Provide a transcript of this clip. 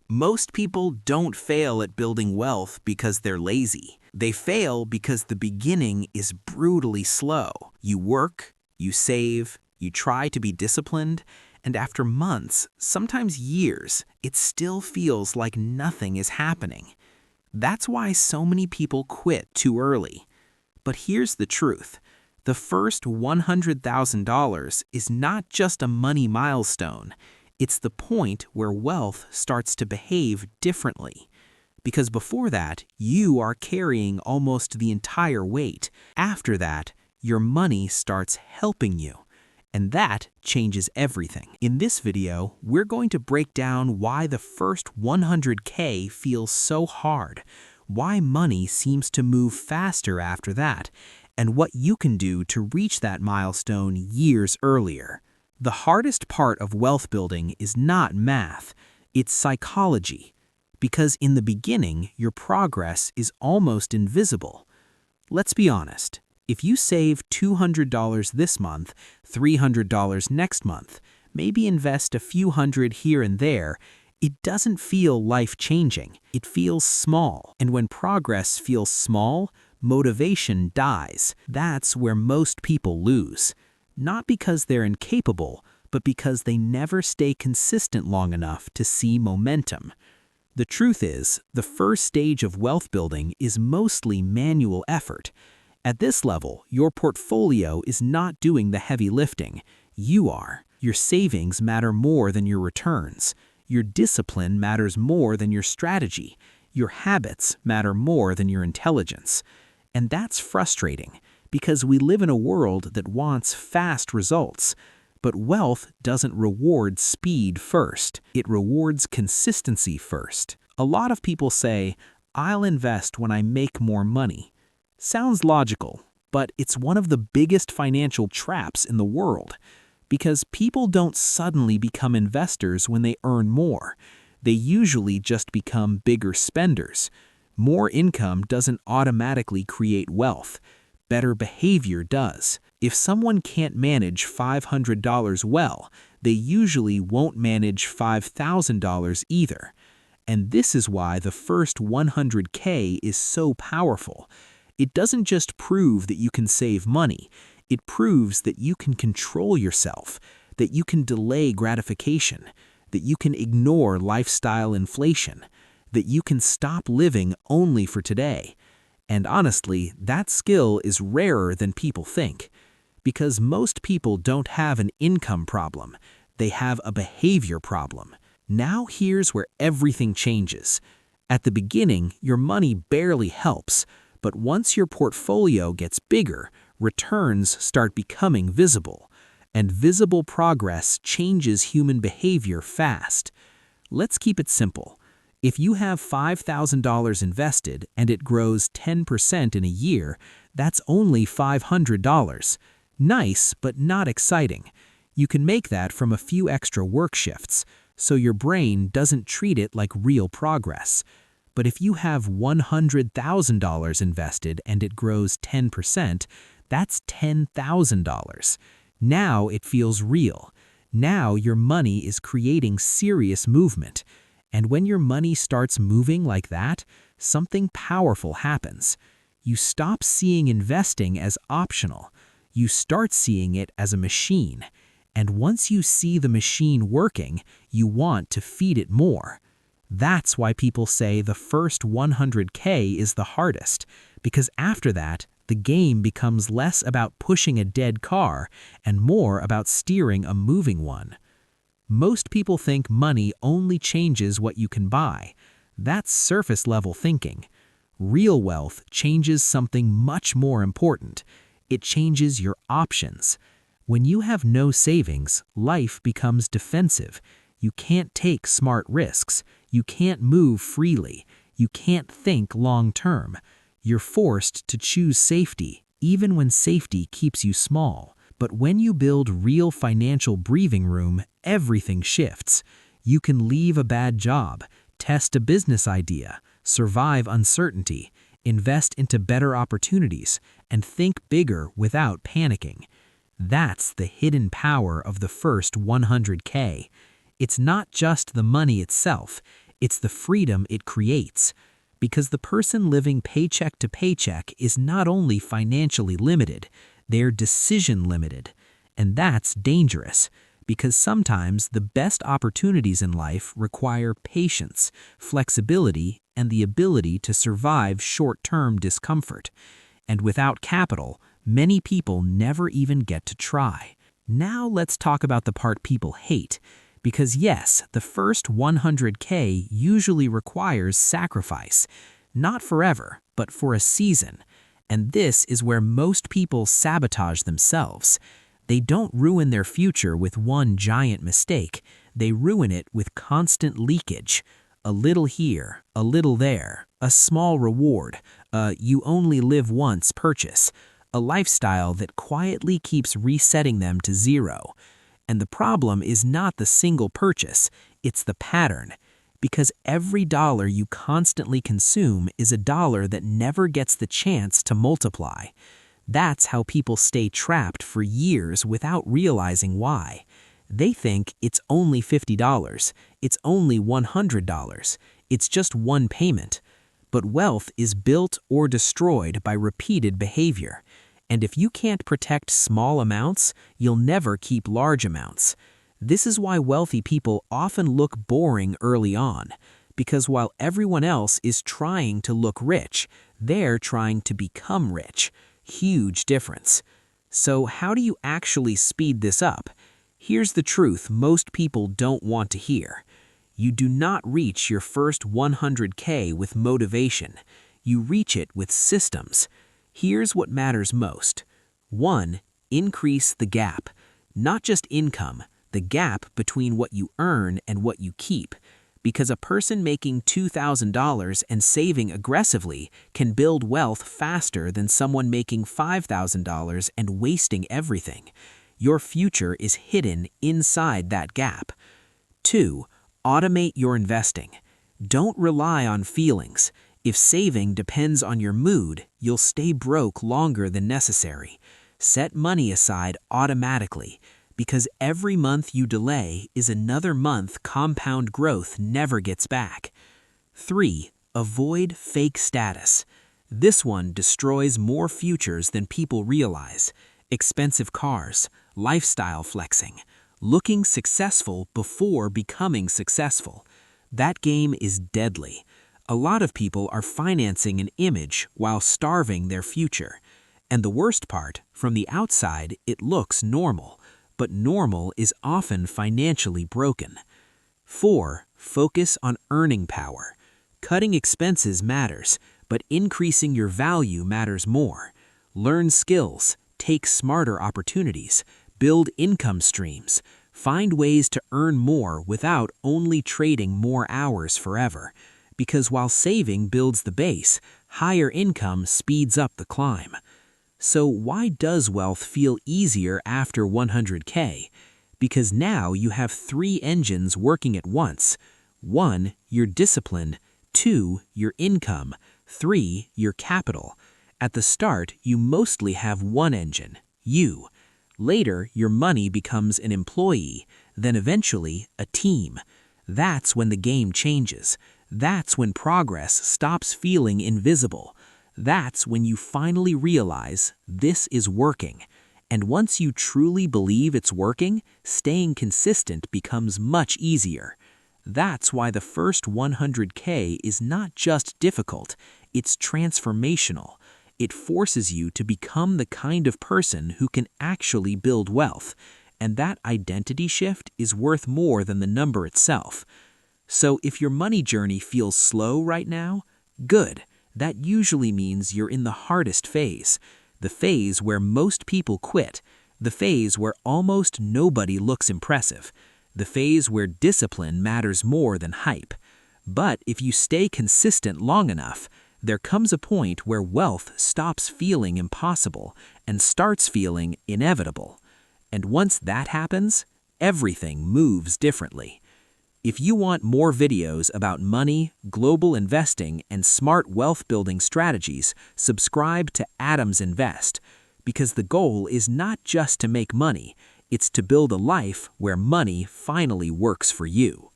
Most people don't fail at building wealth because they're lazy. They fail because the beginning is brutally slow. You work, you save, you try to be disciplined, and after months, sometimes years, it still feels like nothing is happening. That's why so many people quit too early. But here's the truth. The first $100,000 is not just a money milestone. It's the point where wealth starts to behave differently. Because before that, you are carrying almost the entire weight. After that, your money starts helping you. And that changes everything. In this video, we're going to break down why the first 100K feels so hard, why money seems to move faster after that, and what you can do to reach that milestone years earlier. The hardest part of wealth building is not math, it's psychology. Because in the beginning, your progress is almost invisible. Let's be honest. If you save $200 this month, $300 next month, maybe invest a few hundred here and there, it doesn't feel life-changing. It feels small. And when progress feels small, motivation dies. That's where most people lose. Not because they're incapable, but because they never stay consistent long enough to see momentum. The truth is, the first stage of wealth building is mostly manual effort. At this level, your portfolio is not doing the heavy lifting. You are. Your savings matter more than your returns. Your discipline matters more than your strategy. Your habits matter more than your intelligence. And that's frustrating, because we live in a world that wants fast results. But wealth doesn't reward speed first. It rewards consistency first. A lot of people say, "I'll invest when I make more money." Sounds logical, but it's one of the biggest financial traps in the world. Because people don't suddenly become investors when they earn more. They usually just become bigger spenders. More income doesn't automatically create wealth. Better behavior does. If someone can't manage $500 well, they usually won't manage $5,000 either. And this is why the first 100K is so powerful. It doesn't just prove that you can save money. It proves that you can control yourself, that you can delay gratification, that you can ignore lifestyle inflation, that you can stop living only for today. And honestly, that skill is rarer than people think. Because most people don't have an income problem. They have a behavior problem. Now here's where everything changes. At the beginning, your money barely helps. But once your portfolio gets bigger, returns start becoming visible. And visible progress changes human behavior fast. Let's keep it simple. If you have $5,000 invested and it grows 10% in a year, that's only $500. Nice, but not exciting. You can make that from a few extra work shifts, so your brain doesn't treat it like real progress. But if you have $100,000 invested and it grows 10%, that's $10,000. Now it feels real. Now your money is creating serious movement. And when your money starts moving like that, something powerful happens. You stop seeing investing as optional. You start seeing it as a machine. And once you see the machine working, you want to feed it more. That's why people say the first 100K is the hardest, because after that, the game becomes less about pushing a dead car and more about steering a moving one. Most people think money only changes what you can buy. That's surface-level thinking. Real wealth changes something much more important. It changes your options. When you have no savings, life becomes defensive. You can't take smart risks. You can't move freely. You can't think long-term. You're forced to choose safety, even when safety keeps you small. But when you build real financial breathing room, everything shifts. You can leave a bad job, test a business idea, survive uncertainty, invest into better opportunities, and think bigger without panicking. That's the hidden power of the first 100K. It's not just the money itself. It's the freedom it creates. Because the person living paycheck to paycheck is not only financially limited, they're decision limited. And that's dangerous, because sometimes the best opportunities in life require patience, flexibility, and the ability to survive short-term discomfort. And without capital, many people never even get to try. Now let's talk about the part people hate. Because yes, the first 100K usually requires sacrifice. Not forever, but for a season. And this is where most people sabotage themselves. They don't ruin their future with one giant mistake. They ruin it with constant leakage. A little here, a little there, a small reward, you only live once purchase. A lifestyle that quietly keeps resetting them to zero. And the problem is not the single purchase, it's the pattern. Because every dollar you constantly consume is a dollar that never gets the chance to multiply. That's how people stay trapped for years without realizing why. They think it's only $50, it's only $100, it's just one payment. But wealth is built or destroyed by repeated behavior. And if you can't protect small amounts, you'll never keep large amounts. This is why wealthy people often look boring early on. Because while everyone else is trying to look rich, they're trying to become rich. Huge difference. So how do you actually speed this up? Here's the truth most people don't want to hear. You do not reach your first 100K with motivation. You reach it with systems. Here's what matters most. 1. Increase the gap. Not just income, the gap between what you earn and what you keep. Because a person making $2,000 and saving aggressively can build wealth faster than someone making $5,000 and wasting everything. Your future is hidden inside that gap. 2. Automate your investing. Don't rely on feelings. If saving depends on your mood, you'll stay broke longer than necessary. Set money aside automatically, because every month you delay is another month compound growth never gets back. 3. Avoid fake status. This one destroys more futures than people realize. Expensive cars, lifestyle flexing, looking successful before becoming successful. That game is deadly. A lot of people are financing an image while starving their future. And the worst part, from the outside, it looks normal. But normal is often financially broken. 4. Focus on earning power. Cutting expenses matters, but increasing your value matters more. Learn skills, take smarter opportunities, build income streams, find ways to earn more without only trading more hours forever. Because while saving builds the base, higher income speeds up the climb. So why does wealth feel easier after 100K? Because now you have 3 engines working at once. 1, your discipline. 2, your income. 3, your capital. At the start, you mostly have one engine, you. Later, your money becomes an employee, then eventually a team. That's when the game changes. That's when progress stops feeling invisible. That's when you finally realize this is working. And once you truly believe it's working, staying consistent becomes much easier. That's why the first 100K is not just difficult, it's transformational. It forces you to become the kind of person who can actually build wealth. And that identity shift is worth more than the number itself. So if your money journey feels slow right now, good. That usually means you're in the hardest phase. The phase where most people quit. The phase where almost nobody looks impressive. The phase where discipline matters more than hype. But if you stay consistent long enough, there comes a point where wealth stops feeling impossible and starts feeling inevitable. And once that happens, everything moves differently. If you want more videos about money, global investing, and smart wealth building strategies, subscribe to Adams Invest. Because the goal is not just to make money, it's to build a life where money finally works for you.